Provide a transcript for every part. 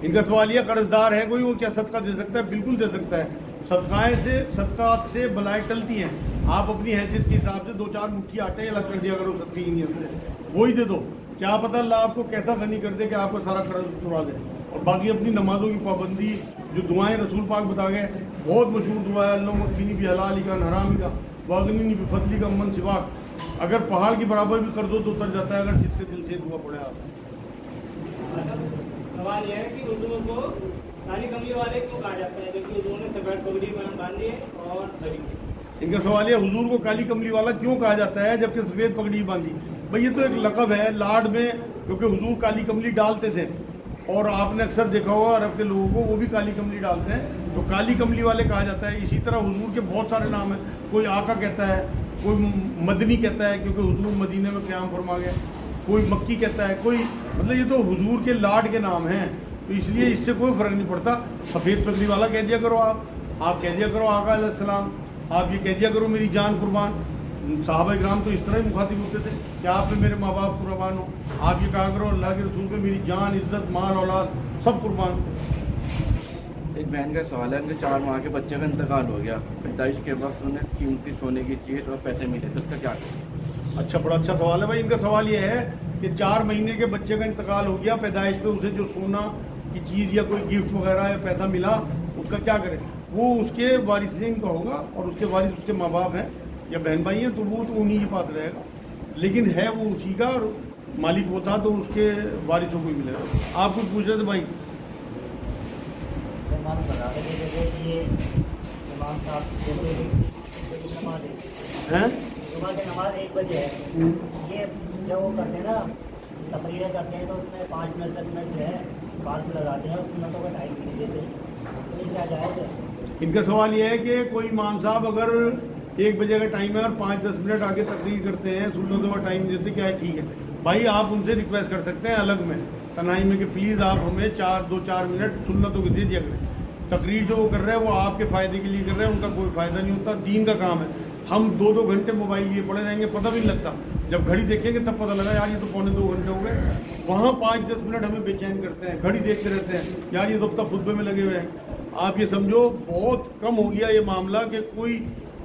इनका सवाल ये कर्जदार है कोई, वो क्या सदका दे सकता है? बिल्कुल दे सकता है। सदकात से बलाएं टलती हैं। आप अपनी हैसियत के हिसाब से 2-4 मुट्ठी आटे अलग कर दिया करो सदके की नियत से, वही दे दो। क्या पता अल्लाह आपको कैसा गनी कर दे कि आपको सारा कर्ज उड़ा दे। और बाकी अपनी नमाजों की पाबंदी, जो दुआएं रसूल पाक बता गए, बहुत मशहूर दुआ है, अल्लाहुम्मा कफिनी बिहलाली का हरामी का वागनिनी बिफदली का मन सिवाक। अगर पहाड़ के बराबर भी कर दो तो उतर जाता है, अगर चित्ते दिल से दुआ पड़े आप। सवाल यह है कि उर्दू को काली कमली वाले क्यों कहा जाता है, जबकि उर्दू ने सफेद पगड़ी बांधी है और धरी। इनका सवाल है हुजूर को काली कमली वाला क्यों कहा जाता है जबकि सफ़ेद पगड़ी बांधी। भाई ये तो एक लक़ब है लाड में, क्योंकि हुजूर काली कमली डालते थे और आपने अक्सर देखा होगा अरब के लोगों को, वो भी काली कमली डालते हैं, तो काली कमली वाले कहा जाता है। इसी तरह हुजूर के बहुत सारे नाम हैं, कोई आका कहता है, कोई मदनी कहता है क्योंकि हुजूर मदीने में क़याम फरमा गए, कोई मक्की कहता है, कोई मतलब ये तो हुजूर के लाड के नाम हैं, तो इसलिए इससे कोई फ़र्क नहीं पड़ता। सफ़ेद पगड़ी वाला कह दिया करो, आप कह दिया करो आका अलैहिस्सलाम, आप ये कह दिया करो मेरी जान कुर्बान। साहबा इकराम तो इस तरह ही मुखातिब होते थे कि आप पे मेरे माँ बाप कुर्बान हो। आप ये कहा करो अल्लाह के रसूल पे मेरी जान, इज्जत, माल, औलाद सब कुर्बान। एक बहन का सवाल है, उनके 4 माह के बच्चे का इंतकाल हो गया, पैदाइश के वक्त उन्हें कीमती सोने की चीज़ और पैसे मिले थे, उसका क्या करें? अच्छा, बड़ा अच्छा सवाल है भाई। इनका सवाल ये है कि 4 महीने के बच्चे का इंतकाल हो गया, पैदाइश पे उसे जो सोना की चीज़ या कोई गिफ्ट वगैरह या पैसा मिला, उसका क्या करें? वो उसके वारिसीन का होगा और उसके वारिस उसके माँ बाप हैं या बहन भाई हैं, तो वो तो उन्हीं के पास रहेगा, लेकिन है वो उसी का और मालिक वो था तो उसके वारिसों को ही मिलेगा। आप कुछ पूछ रहे थे भाई? हैं सुबह की नमाज 1 बजे है, ये जब वो करते हैं ना तकरीरें करते हैं तो उसमें 5 मिनट 10 मिनट जो है फालतू लगाते हैं और सुन्नतों का टाइम नहीं देते, तो ये क्या जायज़ है? इनका सवाल ये है कि कोई इमाम साहब अगर 1 बजे का टाइम है और 5-10 मिनट आगे तकरीर करते हैं, सुन्नतों का टाइम देते, क्या है? ठीक है भाई, आप उनसे रिक्वेस्ट कर सकते हैं अलग में तनाई में कि प्लीज़ आप हमें 2-4 मिनट सुन्नतों के दे दिया करें। तकरीर जो वो कर रहे हैं वो आपके फ़ायदे के लिए कर रहे हैं, उनका कोई फ़ायदा नहीं होता, दीन का काम है। हम 2-2 घंटे मोबाइल लिए पड़े रहेंगे, पता भी नहीं लगता, जब घड़ी देखेंगे तब पता लगा यार ये तो 2 घंटे हो गए। वहाँ 5-10 मिनट हमें बेचैन करते हैं, घड़ी देखते रहते हैं, यार ये तो अब तक खुतबे में लगे हुए हैं। आप ये समझो बहुत कम हो गया ये मामला कि कोई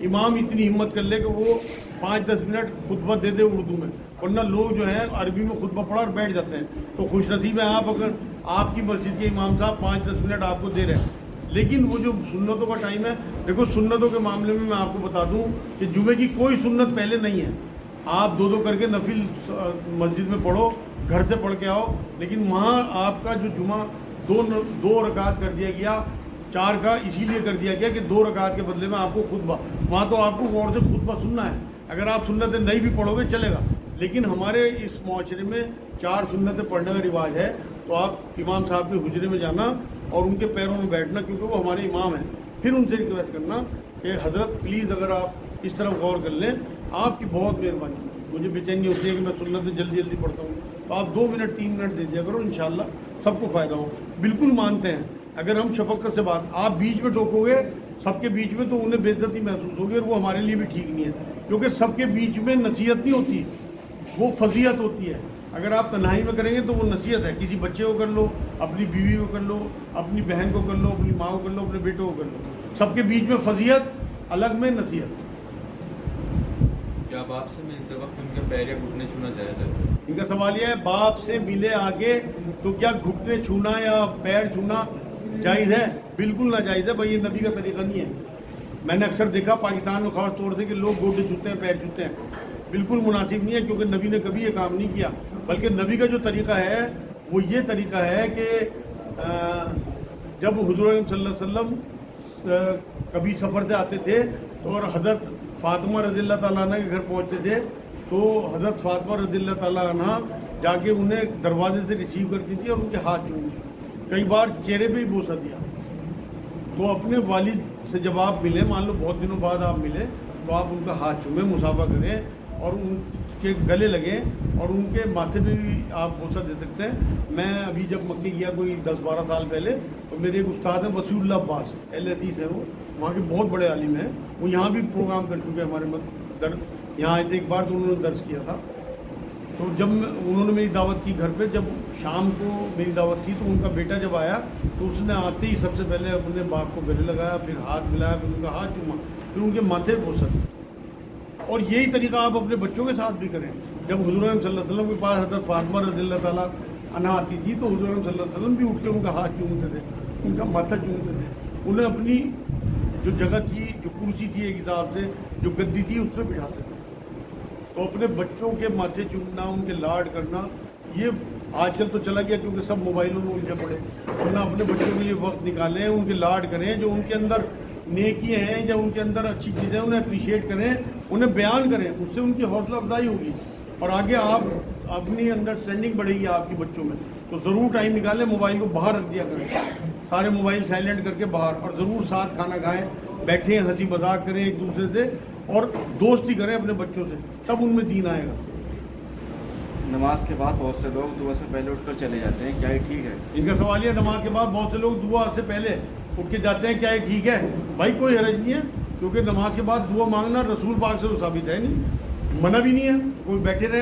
इमाम इतनी हिम्मत कर ले कि वो 5-10 मिनट खुतबा दे दे उर्दू में, वरना लोग जो है अरबी में खुतबा पढ़ा और बैठ जाते हैं। तो खुश नसीब है आप अगर आपकी मस्जिद के इमाम साहब 5-10 मिनट आपको दे रहे हैं। लेकिन वो जो सुन्नतों का टाइम है, देखो सुन्नतों के मामले में मैं आपको बता दूं कि जुमे की कोई सुन्नत पहले नहीं है। आप 2-2 करके नफिल मस्जिद में पढ़ो, घर से पढ़ के आओ, लेकिन वहाँ आपका जो जुमा 2 रकात कर दिया गया, 4 का इसीलिए कर दिया गया कि 2 रकात के बदले में आपको खुतबा, वहाँ तो आपको गौर से खुतबा सुनना है। अगर आप सुन्नतें नहीं भी पढ़ोगे चलेगा, लेकिन हमारे इस माशरे में 4 सुन्नतें पढ़ने का रिवाज है, तो आप इमाम साहब के हुजरे में जाना और उनके पैरों में बैठना, क्योंकि वो हमारे इमाम हैं, फिर उनसे रिक्वेस्ट करना कि हज़रत प्लीज़ अगर आप इस तरफ गौर कर लें, आपकी बहुत मेहरबानी, मुझे बेचैनी होती है कि मैं सुन्नतें जल्दी जल्दी पढ़ता हूँ, तो आप 2 मिनट 3 मिनट दे दिया करो, इंशाल्लाह सबको फ़ायदा हो। बिल्कुल मानते हैं, अगर हम शफक़त से बात, आप बीच में टोकोगे सबके बीच में, तो उन्हें बेइज्जती महसूस होगी और वो हमारे लिए भी ठीक नहीं है, क्योंकि सबके बीच में नसीहत नहीं होती, वो फजीयत होती है। अगर आप तन्हाई में करेंगे तो वो नसीहत है, किसी बच्चे को कर लो, अपनी बीवी को कर लो, अपनी बहन को कर लो, अपनी माँ को कर लो, अपने बेटे को कर लो, सबके बीच में फजीयत, अलग में नसीहत। क्या बाप से मिलते वक्त उनके पैर या घुटने छूना जायज़ है? इनका सवाल यह है, बाप से मिले आगे तो क्या घुटने छूना या पैर छूना जायज़ है? बिल्कुल ना जायज़ है भाई, ये नबी का तरीका नहीं है। मैंने अक्सर देखा पाकिस्तान में ख़ास तौर से कि लोग गोडे छूते हैं, पैर छूते हैं, बिल्कुल मुनासिब नहीं है, क्योंकि नबी ने कभी ये काम नहीं किया। बल्कि नबी का जो तरीका है वो ये तरीका है कि जब हुज़ूर सल्लल्लाहु अलैहि वसल्लम कभी सफ़र से आते थे तो और हज़रत फ़ातिमा रज़ियल्लाहु ताला अन्हा के घर पहुँचते थे, तो हज़रत फ़ातिमा रज़ियल्लाहु ताला अन्हा जाके उन्हें दरवाजे से रिसीव करती थी और उनके हाथ चूमती, कई बार चेहरे पे ही बोसा दिया। तो अपने वालिद से जब आप मिले, मान लो बहुत दिनों बाद आप मिले, तो आप उनका हाथ चूमें, मुसाफा करें और उनके गले लगें और उनके माथे पे भी आप बोसा दे सकते हैं। मैं अभी जब मक्के गया कोई 10-12 साल पहले, तो मेरे एक उस्ताद हैं वसीउल्लाह अब्बास, अहले हदीस है, वो वहाँ के बहुत बड़े आलिम हैं, वो यहाँ भी प्रोग्राम कर चुके हैं हमारे यहाँ आए थे एक बार, तो उन्होंने दर्ज किया था। तो जब उन्होंने मेरी दावत की घर पे, जब शाम को मेरी दावत थी, तो उनका बेटा जब आया तो उसने आते ही सबसे पहले अपने बाप को गले लगाया, फिर हाथ मिलाया, फिर उनका हाथ चूमा, फिर उनके माथे बोसा। और यही तरीका आप अपने बच्चों के साथ भी करें। जब हुज़ूर सल्लल्लाहु अलैहि वसल्लम के पास हज़रत फातिमा रज़ियल्लाहु ताला अन्हा आती थी, तो हुज़ूर सल्लल्लाहु अलैहि वसल्लम भी उठ के उनका हाथ चूमते थे, उनका माथा चूमते थे। उन्हें अपनी जो जगह थी, जो कुर्सी थी एक हिसाब से, जो गद्दी थी, उस पर बिठाते थे। तो अपने बच्चों के माथे चूमना, उनके लाड करना, ये आजकल तो चला गया क्योंकि सब मोबाइलों में उलझे पड़े। वरना अपने बच्चों के लिए वक्त निकालें, उनके लाड करें, जो उनके अंदर नेकियां हैं या उनके अंदर अच्छी चीज़ें, उन्हें अप्रिशिएट करें, उन्हें बयान करें, उससे उनकी हौसला अफजाई होगी और आगे आप अपनी अंडरस्टैंडिंग बढ़ेगी आपकी बच्चों में। तो ज़रूर टाइम निकालें, मोबाइल को बाहर रख दिया करें, सारे मोबाइल साइलेंट करके बाहर, और ज़रूर साथ खाना खाएं, बैठें, हंसी मजाक करें एक दूसरे से और दोस्ती करें अपने बच्चों से, तब उनमें दीन आएगा। नमाज के बाद बहुत से लोग दुआ से पहले उठकर चले जाते हैं, क्या ये ठीक है? इनका सवाल ये, नमाज के बाद बहुत से लोग दुआ से पहले उठ के जाते हैं, क्या ये ठीक है? भाई कोई हरज नहीं है, क्योंकि नमाज के बाद दुआ मांगना रसूल पाक से तो साबित है नहीं, मना भी नहीं है। कोई बैठे रहे,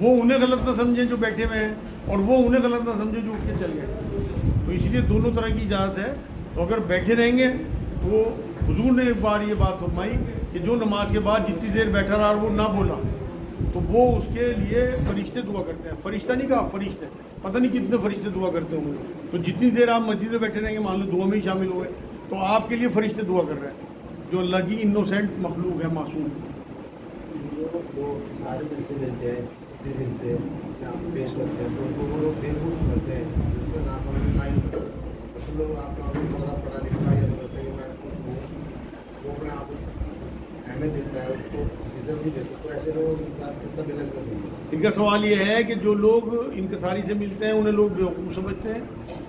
वो उन्हें गलत ना समझें जो बैठे हुए हैं, और वो उन्हें गलत ना समझे जो उठ के चल गए। तो इसलिए दोनों तरह की इजाज़त है। तो अगर बैठे रहेंगे तो हुजूर ने एक बार ये बात फरमाई कि जो नमाज के बाद जितनी देर बैठा रहा और वो ना बोला, तो वो उसके लिए फरिश्ते दुआ करते हैं। फरिश्ता नहीं कहा, फरिश्ते, पता नहीं कितने फरिश्ते दुआ करते होंगे। तो जितनी देर आप मस्जिद में बैठे रहेंगे, मान लो दुआ में ही शामिल हो गए, तो आपके लिए फरिश्ते दुआ कर रहे हैं, जो अल्लाह की इनोसेंट मखलूक है, मासूम। वो सारे दिन से मिलते हैं, कितने दिन से पेश करते हैं, तो उनको वो लोग बेवकूफ़ समझते हैं, जिसको ना समझ ना ही तो लोग आपका पढ़ा लिखा या समझते हैं मैं कुछ हूँ, वो अपने आप अहमियत देता है, उसको इज्जत नहीं देता। तो ऐसे लोग इनके साथ किस तरह मिलन करते? इनका सवाल ये है कि जो लोग इंकसारी से मिलते हैं उन्हें लोग बेवकूफ़ समझते हैं,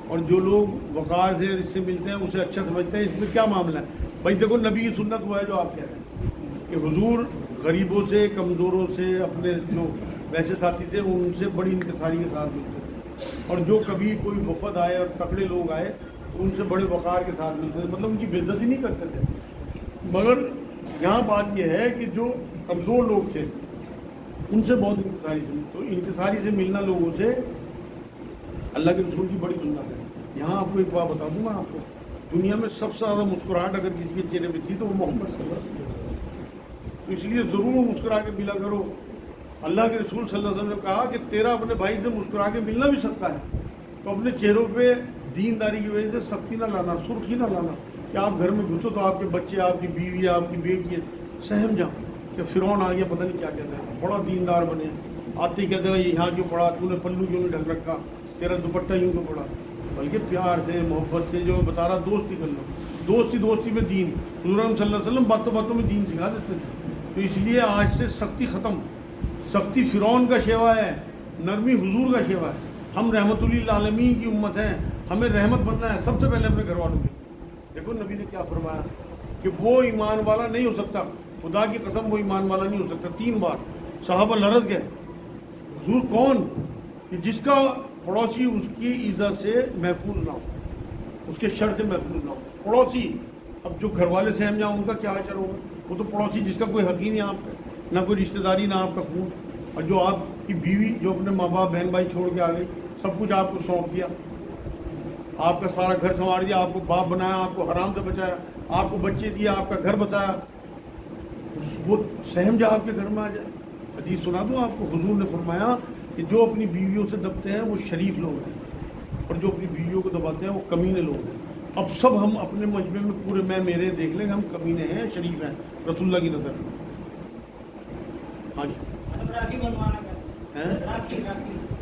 और जो लोग वक़ार से इससे मिलते हैं उसे अच्छा समझते हैं। इसमें क्या मामला है? भाई देखो, नबी की सुन्नत हुआ है जो आप कह रहे हैं कि हुजूर गरीबों से, कमज़ोरों से, अपने जो वैसे साथी थे उनसे बड़ी इंकसारी के साथ मिलते थे, और जो कभी कोई वफद आए और तगड़े लोग आए तो उनसे बड़े वक़ार के साथ मिलते थे, मतलब उनकी बेइज्जती नहीं करते थे। मगर यहाँ बात यह है कि जो कमज़ोर लोग थे उनसे बहुत इंकसारी से, तो इंकसारी से मिलना लोगों से अल्लाह के रसूल की बड़ी सुन्नत है। यहाँ आपको एक बात बता दूँ मैं आपको, दुनिया में सबसे ज़्यादा मुस्कुराहट अगर किसी के चेहरे पे थी तो वो मोहम्मद सल्लल्लाहु अलैहि वसल्लम। तो इसलिए ज़रूर मुस्कुरा के मिला करो। अल्लाह के रसूल सल्लल्लाहु अलैहि वसल्लम ने कहा कि तेरा अपने भाई से मुस्कुरा के मिलना भी सदका है। तो अपने चेहरों पे दीनदारी की वजह से सख्ती ना लाना, सुर्खी ना लाना कि आप घर में घुसो तो आपके बच्चे, आपकी बीवी, आपकी बेटी है, सहम जाओ कि फ़िरौन आ गया, पता नहीं क्या कहते हैं, बड़ा दीनदार बने, आते ही कहते हैं यहाँ क्यों पड़ा, तूने पल्लू क्यों नहीं ढक रखा, तेरा दुपट्टा यूँ क्यों पड़ा। बल्कि प्यार से, मोहब्बत से, जो बता रहा, दोस्ती कर लो, दोस्ती में दीन। हुज़ूर सल्लल्लाहु अलैहि वसल्लम बातों बातों में दीन सिखा देते थे। तो इसलिए आज से सख्ती ख़त्म, सख्ती फ़िरौन का शेवा है, नरमी हुजूर का शेवा है। हम रहमतुल्लिल आलमीन की उम्मत हैं, हमें रहमत बनना है सबसे पहले अपने घर वालों की। देखो नबी ने क्या फरमाया कि वो ईमान वाला नहीं हो सकता, खुदा की कसम वो ईमान वाला नहीं हो सकता। 3 बार सहाबा लरज़ गए, हुजूर कौन? कि जिसका पड़ोसी उसकी इज़्ज़त से महफूज ना हो, उसके शर से महफूज ना हो। पड़ोसी, अब जो घर वाले सहम जाओ उनका क्या असर होगा? वो तो पड़ोसी जिसका कोई हक ही नहीं आप पे, ना कोई रिश्तेदारी, ना आपका खून, और जो आपकी बीवी जो अपने माँ बाप बहन भाई छोड़ के आ गई, सब कुछ आपको सौंप दिया, आपका सारा घर संवार दिया, आपको बाप बनाया, आपको हराम से बचाया, आपको बच्चे दिया, आपका घर बचाया, वो सहम जा आपके घर में आ जाए। हदीस सुना दूँ आपको, हुजूर ने फरमाया कि जो अपनी बीवियों से दबते हैं वो शरीफ लोग हैं, और जो अपनी बीवियों को दबाते हैं वो कमीने लोग हैं। अब सब हम अपने मजमे में पूरे मैं मेरे देख लेंगे, हम कमीने हैं, शरीफ हैं रसूलुल्लाह की नज़र में। हाँ जी, राखी बंधवाना क्या है? राखी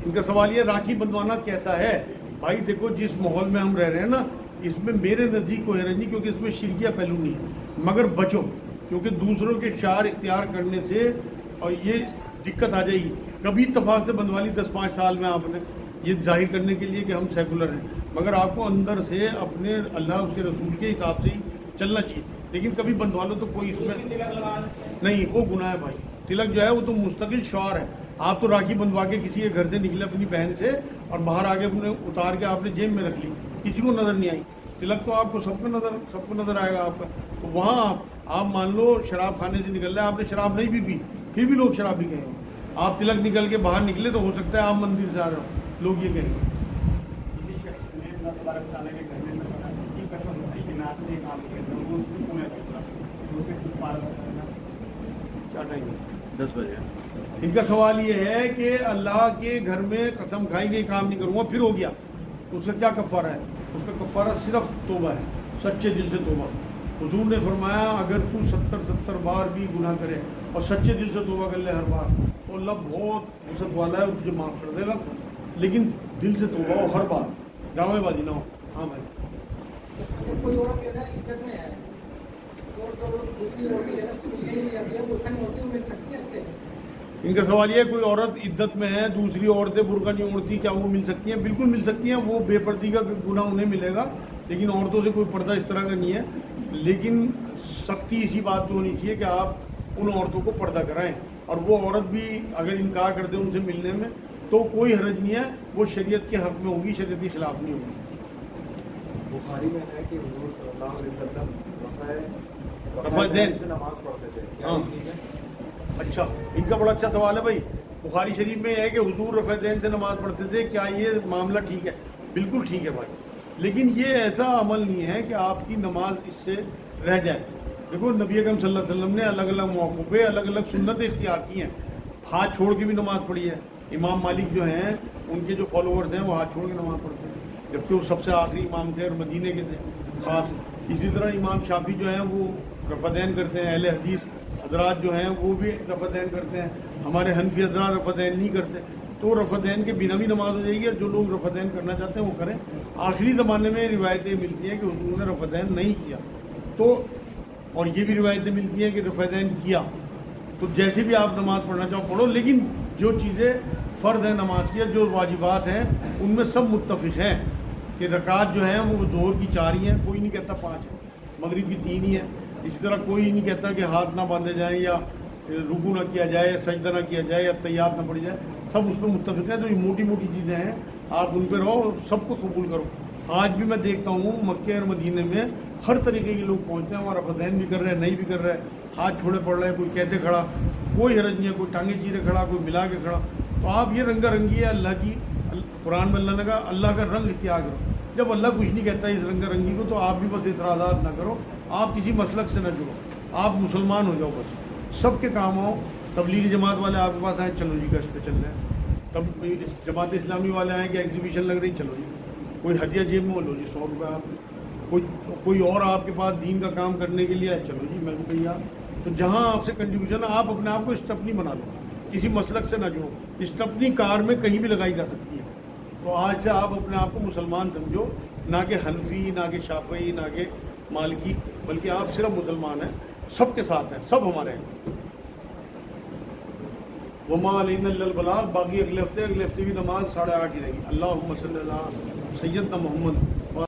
इनका सवाल ये, राखी बंधवाना कैसा है? भाई देखो, जिस माहौल में हम रह रहे हैं ना, इसमें मेरे नज़दीक कोई हरज नहीं, क्योंकि इसमें शिरकिया पहलू नहीं है। मगर बचो, क्योंकि दूसरों के शार इख्तियार करने से और ये दिक्कत आ जाएगी। कभी इत्तफाक से बंधवा ली 10-5 साल में आपने, ये जाहिर करने के लिए कि हम सेकुलर हैं, मगर आपको अंदर से अपने अल्लाह उसके रसूल के हिसाब से ही चलना चाहिए। लेकिन कभी बंधवा लो तो कोई इसमें नहीं, वो गुनाह है भाई। तिलक जो है वो तो मुस्तकिल शौर है। आप तो राखी बंधवा के किसी के घर से निकले अपनी बहन से, और बाहर आके अपने उतार के आपने जेब में रख ली, किसी को नज़र नहीं आई। तिलक तो आपको सबको नज़र आएगा आपका। तो वहाँ आप मान लो शराब खाने से निकल रहे, आपने शराब नहीं भी पी, फिर भी लोग शराब भी गए। आप तिलक निकल के बाहर निकले तो हो सकता है आप मंदिर से आ रहे हो, लोग ये कहेंगे। किसी शख्स ने अल्लाह तबारक तआला के घर में बताया कि कसम खाई कि नाज से काम करना वो उसको पूरा करता तो उसे कुफार करना। क्या टाइम है? 10 बजे। इनका सवाल ये है कि अल्लाह के घर में कसम खाई गई काम नहीं करूँगा फिर हो गया तो उसका क्या कफ़ारा है? उसका कफ़ारा सिर्फ तौबा है, सच्चे दिल से तौबा। हुजूर ने फरमाया अगर तू 70 बार भी गुनाह करे और सच्चे दिल से तौबा कर ले हर बार तो अल्लाह बहुत वसत वाला है, तुझे माफ़ कर देगा, लेकिन दिल से तौबा हो हर बार, ड्रामेबाजी ना हो। हाँ भाई कोई और कहना इज्जत में है तो दूसरी रोटी है उसको मिलने नहीं जाती है, बुरखा नहीं होती, मिल सकती है इससे। इनका सवाल ये है कोई औरत इद्दत में है, दूसरी औरतें बुर्का नहीं ओढ़ती, क्या वो मिल सकती हैं? बिल्कुल मिल सकती हैं, वो बेपर्दी का गुनाह उन्हें मिलेगा, लेकिन औरतों से कोई पर्दा इस तरह का नहीं है। लेकिन सख्ती इसी बात पे होनी चाहिए कि आप उन औरतों को पर्दा कराएं, और वो औरत भी अगर इनकार कर दे उनसे मिलने में तो कोई हर्ज नहीं है, वो शरीयत के हक में होगी, शरीयत के खिलाफ नहीं होगी। बुखारी में है कि हुजूर सल्लल्लाहु अलैहि वसल्लम रफ़ादैन से नमाज पढ़ते थे, क्या हाँ। ये ठीक है? अच्छा, इनका बड़ा अच्छा सवाल है भाई। बुखारी शरीफ में है कि हुजूर रफ़ादैन से नमाज पढ़ते थे, क्या ये मामला ठीक है? बिल्कुल ठीक है भाई, लेकिन ये ऐसा अमल नहीं है कि आपकी नमाज इससे रह जाए। देखो नबी अकरम सल्लल्लाहु अलैहि वसल्लम ने अलग अलग मौक़ों पे अलग अलग सुन्नतें इख्तियार की हैं, हाथ छोड़ के भी नमाज पढ़ी है। इमाम मालिक जो हैं उनके जो फॉलोअर्स हैं वो हाथ छोड़ के नमाज पढ़ते हैं, जबकि वो सबसे आखिरी इमाम थे और मदीने के थे ख़ास। इसी तरह इमाम शाफी जो हैं वो रफ़ादैन करते हैं, अहले हदीस हजरात जो हैं वो भी रफ़ादैन करते हैं, हमारे हनफी हजरात रफ़ादैन नहीं करते। तो रफ़ादैन के बिना भी नमाज हो जाएगी, और जो लोग रफ़ादैन करना चाहते हैं वो करें। आखिरी ज़माने में रिवायतें मिलती हैं कि हुजूर ने रफ़ादैन नहीं किया, तो और ये भी रिवायतें मिलती हैं कि रफ़ादैन किया। तो जैसे भी आप नमाज पढ़ना चाहो पढ़ो, लेकिन जो चीज़ें फ़र्द है नमाज की, जो वाजिबात हैं उनमें सब मुत्तफ़िक़ हैं कि रकात जो हैं वो ज़ोहर की 4 ही हैं, कोई नहीं कहता 5 है, मगरिब की 3 ही है। इसी तरह कोई नहीं कहता कि हाथ ना बांधे जाएँ या रुकू ना किया जाए या सजदा ना किया जाए या तैयार ना पड़ी जाए, सब उसमें मुत्तफ़िक़ है। तो ये मोटी मोटी चीज़ें हैं, आप उन पर रहो, सबको कबूल करो। आज भी मैं देखता हूँ मक्के और मदीने में हर तरीके के लोग पहुँचते हैं, वहाँ रफ़ादैन भी कर रहे हैं, नहीं भी कर रहे हैं, हाथ छोड़े पड़ रहे हैं, कोई कैसे खड़ा, कोई हरज नहीं है, कोई टांगे चीरे खड़ा, कोई मिला के खड़ा। तो आप ये रंगा रंगी है अल्लाह की, कुरान में अल्लाह ने कहा अल्लाह का रंग इख्तियार करो। जब अल्लाह कुछ नहीं कहता इस रंगा रंगी को, तो आप भी बस इतराज़ात ना करो, आप किसी मसलक से न जुड़ो, आप मुसलमान हो जाओ बस, सबके काम आओ। तबलीगी जमात वाले आपके पास आए, चलो जी गश्त पे चल रहे हैं, तब जमात इस्लामी वाले आए कि एग्जीबिशन लग रही, चलो जी, कोई हदिया जेब में लो जी 100 रुपये आप, कोई और आपके पास दीन का काम करने के लिए आए, चलो जी मैं भी तैयार। तो जहाँ आपसे कंट्रीब्यूशन है, आप अपने आप को स्टपनी बना लो, किसी मसलक से ना जुड़ो। स्टपनी कार में कहीं भी लगाई जा सकती है। तो आज से आप अपने आप को मुसलमान समझो, ना कि हनफी, ना कि शाफी, ना कि मालिकी, बल्कि आप सिर्फ मुसलमान हैं, सबके साथ हैं, सब हमारे हैं। वमा अलैना इल्लल बलाग। बाकी अगले हफ्ते भी नमाज 8:30 ही रहेगी। अल्लाहुम्मा सल्ली अला सय्यदना मोहम्मद